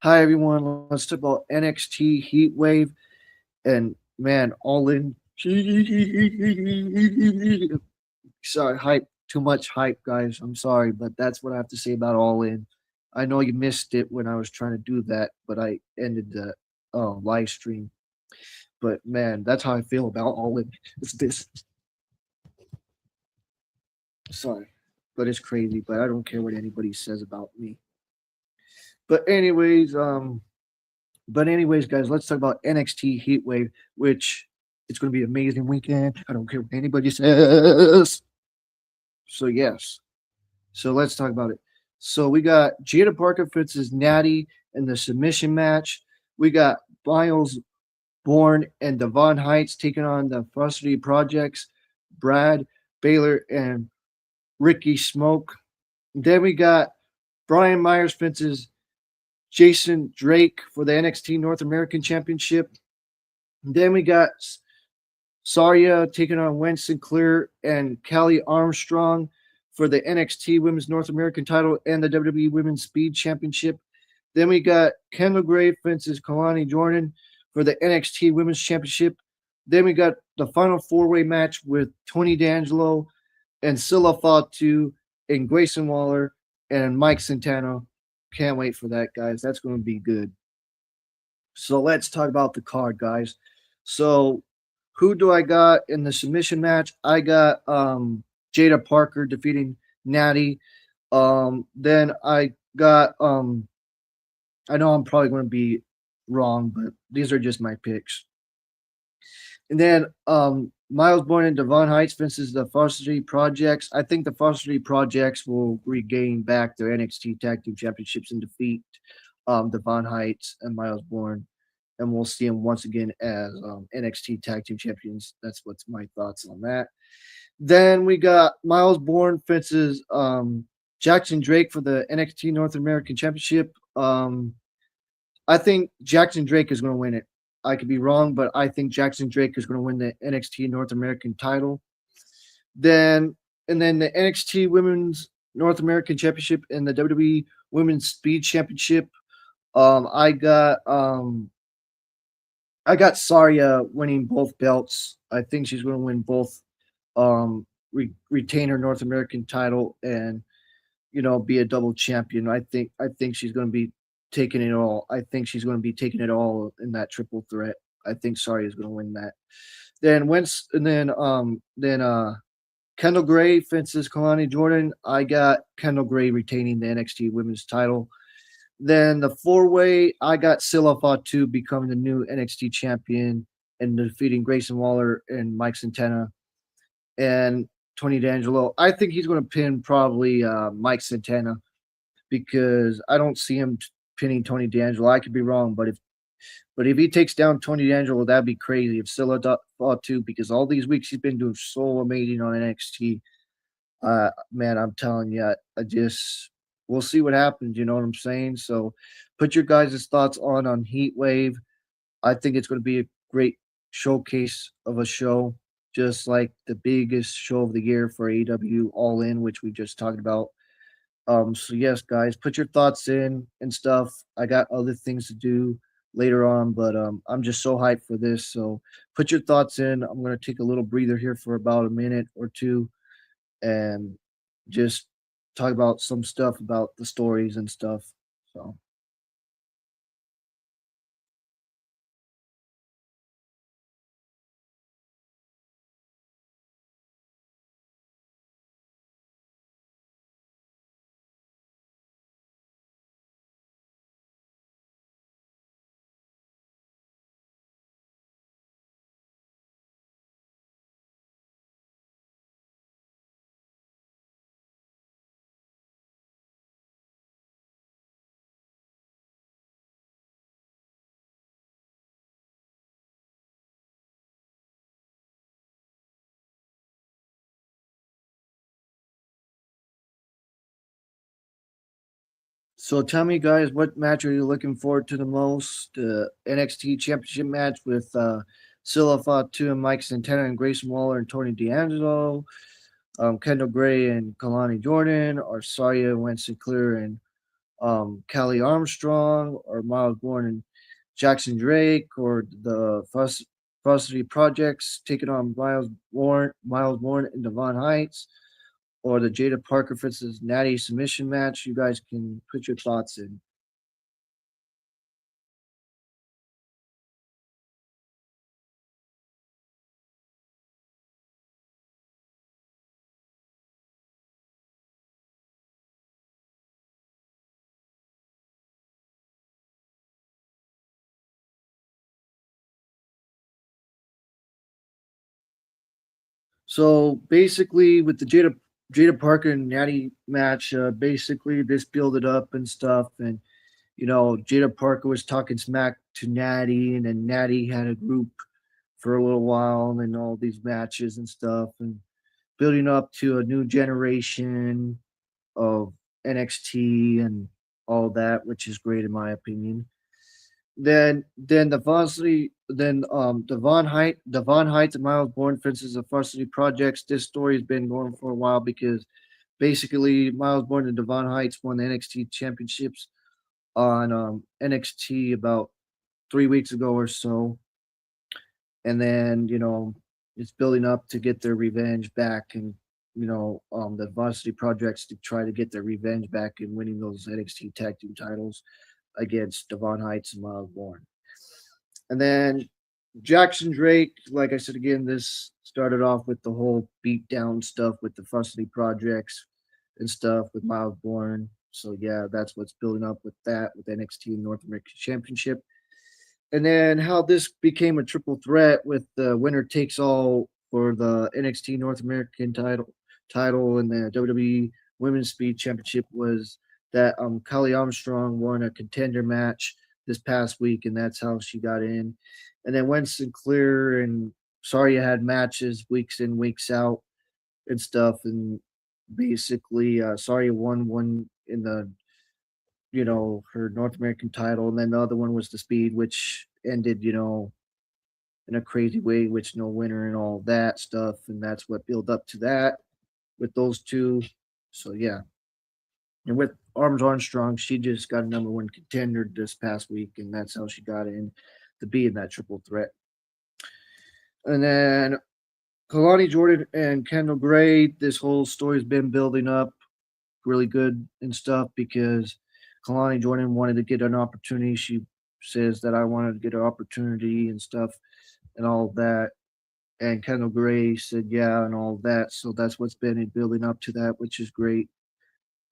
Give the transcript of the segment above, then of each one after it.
Hi everyone. Let's talk about NXT Heatwave and man, all in. Sorry, hype. Too much hype, guys. I'm sorry, but that's what I have to say about All In. I know you missed it when I was trying to do that, but I ended the live stream. But man, that's how I feel about All In. It's this. Sorry, but it's crazy. But I don't care what anybody says about me. But anyways, guys, let's talk about NXT Heatwave, which it's going to be an amazing weekend. I don't care what anybody says. So yes, so let's talk about it. So we got Jada Parker versus Natty in the submission match. We got Miles Bourne and Devon Heights taking on the Varsity Projects, Brad Baylor and Ricky Smoke. Then we got Brian Myers versus Jason Drake for the NXT North American Championship. Then we got Saria taking on Wen Sinclair and Callie Armstrong for the NXT Women's North American title and the WWE Women's Speed Championship. Then we got Kendall Gray versus Kalani Jordan for the NXT Women's Championship. Then we got the final four-way match with Tony D'Angelo and Silla Fatu and Grayson Waller and Mike Santana. Can't wait for that, guys. That's going to be good. So let's talk about the card, guys. So who do I got in the submission match? I got Jada Parker defeating Natty. Then I got I know I'm probably going to be wrong, but these are just my picks. And then Miles Bourne and Devon Heights versus the Varsity Projects. I think the Varsity Projects will regain back their NXT Tag Team Championships and defeat Devon Heights and Miles Bourne. And we'll see them once again as NXT Tag Team Champions. That's what's my thoughts on that. Then we got Miles Bourne versus Jackson Drake for the NXT North American Championship. I think Jackson Drake is going to win it. I could be wrong, but I think Jackson Drake is going to win the NXT North American title. Then the NXT Women's North American Championship and the WWE Women's Speed Championship. Um, I got um, I got Saria winning both belts. I think she's going to win both. Retain her North American title and be a double champion. I think she's going to be taking it all. I think she's going to be taking it all in that triple threat. I think Saria is going to win that. Then Kendall Gray fences Kalani Jordan. I got Kendall Gray retaining the NXT Women's title. Then the four-way, I got Silla Fatu becoming the new NXT champion and defeating Grayson Waller and Mike Santana and Tony D'Angelo. I think he's going to pin probably Mike Santana because I don't see him pinning Tony D'Angelo. I could be wrong, but if he takes down Tony D'Angelo, that'd be crazy. If Silla Fatu, because all these weeks he's been doing so amazing on NXT. Man, I'm telling you, I just we'll see what happens. You know what I'm saying? So, put your guys' thoughts on Heat Wave. I think it's going to be a great showcase of a show, just like the biggest show of the year for AEW All In, which we just talked about. So yes, guys, put your thoughts in and stuff. I got other things to do later on, but I'm just so hyped for this. So put your thoughts in. I'm gonna take a little breather here for about a minute or two and just talk about some stuff about the stories and stuff. So so tell me guys, what match are you looking forward to the most? The NXT Championship match with Silla Fatu and Mike Santana and Grayson Waller and Tony D'Angelo, Kendall Gray and Kalani Jordan, or Saria Wentz Sinclair and Callie Armstrong or Miles Bourne and Jackson Drake, or the Varsity Projects taking on Miles Bourne and Devon Heights, or the Jada Parker versus Natty submission match. You guys can put your thoughts in. So basically, with the Jada Parker and Natty match, basically this built it up and stuff, and Jada Parker was talking smack to Natty, and then Natty had a group for a little while, and all these matches and stuff, and building up to a new generation of NXT and all that, which is great in my opinion. Then the varsity then Devon Heights and Miles Bourne fences the varsity projects. This story has been going for a while because basically Miles Bourne and Devon Heights won the NXT championships on NXT about 3 weeks ago or so. And then, it's building up to get their revenge back, and the varsity projects to try to get their revenge back and winning those NXT tag team titles against Devon Heights and Miles Bourne. And then Jackson Drake, like I said again, this started off with the whole beat down stuff with the varsity projects and stuff with Miles Bourne. So yeah, that's what's building up with that with NXT North American Championship. And then how this became a triple threat with the winner takes all for the NXT North American title and the WWE Women's Speed Championship was that Kylie Armstrong won a contender match this past week, and that's how she got in. And then Winston Clear and Saria had matches weeks in, weeks out and stuff, and basically Saria won one in the her North American title, and then the other one was the Speed, which ended in a crazy way, which no winner and all that stuff, and that's what built up to that with those two. So yeah, and with Arms Armstrong, she just got a number one contender this past week, and that's how she got in to be in that triple threat. And then Kalani Jordan and Kendall Gray, this whole story's been building up really good and stuff because Kalani Jordan wanted to get an opportunity. She says that I wanted to get an opportunity and stuff and all that. And Kendall Gray said yeah and all that. So that's what's been building up to that, which is great.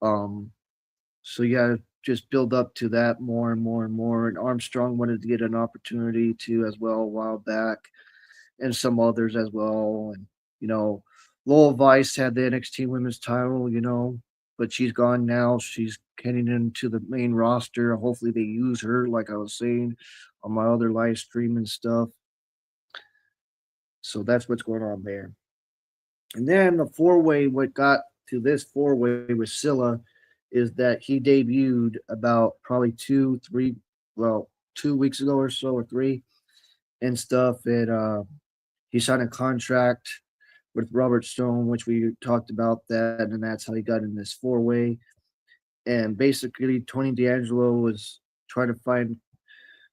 Um, so yeah, just build up to that more and more and more. And Armstrong wanted to get an opportunity too as well a while back, and some others as well. And Lowell Vice had the NXT Women's title, but she's gone now. She's getting into the main roster. Hopefully, they use her, like I was saying on my other live stream and stuff. So that's what's going on there. And then the four way, what got to this four way with Scylla is that he debuted about probably 2 weeks ago or so, or three, and stuff. And he signed a contract with Robert Stone, which we talked about that, and that's how he got in this four way. And basically, Tony D'Angelo was trying to find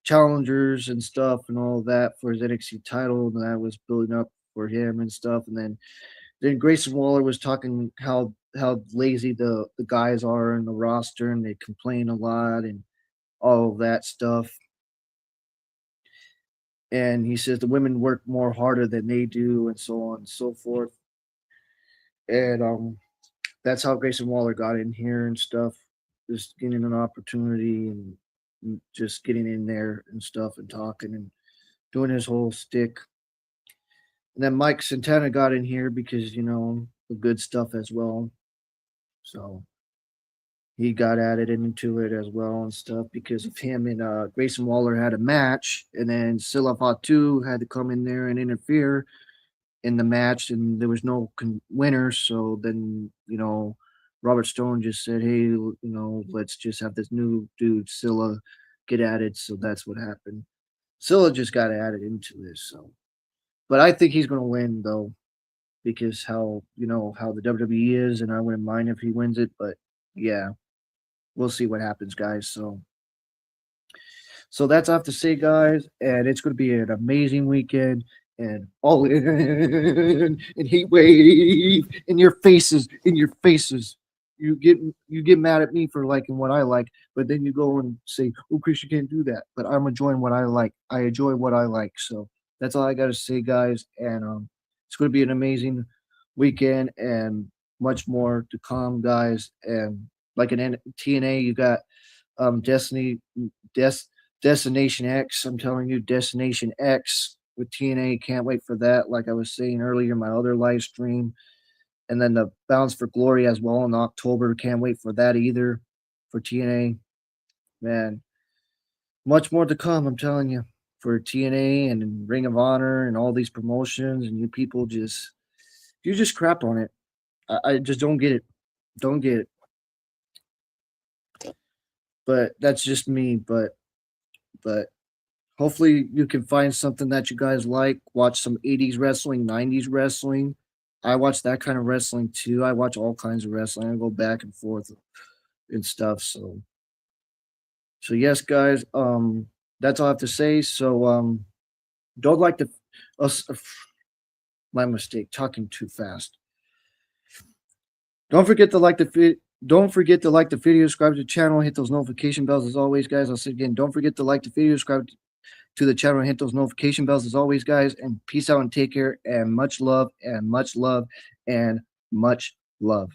challengers and stuff and all that for his NXT title, and that was building up for him and stuff. And then Grayson Waller was talking how lazy the guys are in the roster, and they complain a lot and all of that stuff. And he says the women work more harder than they do, and so on and so forth. And that's how Grayson Waller got in here and stuff, just getting an opportunity and just getting in there and stuff and talking and doing his whole stick. And then Mike Santana got in here because the good stuff as well. So he got added into it as well and stuff because of him, and Grayson Waller had a match, and then Silla Fatu had to come in there and interfere in the match, and there was no winner. So then, Robert Stone just said, "Hey, let's just have this new dude Silla get added." So that's what happened. Silla just got added into this. So, but I think he's going to win though, because how the WWE is, and I wouldn't mind if he wins it. But yeah, we'll see what happens, guys. So that's all I have to say, guys. And it's going to be an amazing weekend. And all in heat wave in your faces, in your faces. You get mad at me for liking what I like, but then you go and say, "Oh, Chris, you can't do that." But I'm enjoying what I like. I enjoy what I like. So that's all I got to say, guys. And it's going to be an amazing weekend and much more to come, guys. And like an TNA, you got Destiny, Des, Destination X. I'm telling you, Destination X with TNA. Can't wait for that. Like I was saying earlier in my other live stream, and then the Bounce for Glory as well in October. Can't wait for that either for TNA. Man, much more to come. I'm telling you, for TNA and Ring of Honor and all these promotions, and you people just crap on it. I just don't get it. Don't get it. But that's just me. But hopefully you can find something that you guys like. Watch some 80s wrestling, 90s wrestling. I watch that kind of wrestling too. I watch all kinds of wrestling. I go back and forth and stuff. So yes, guys. That's all I have to say. So don't like the us. My mistake. Talking too fast. Don't forget to like the Don't forget to like the video, subscribe to the channel, hit those notification bells as always, guys. I'll say again, don't forget to like the video, subscribe to the channel, and hit those notification bells as always, guys. And peace out and take care, and much love, and much love, and much love.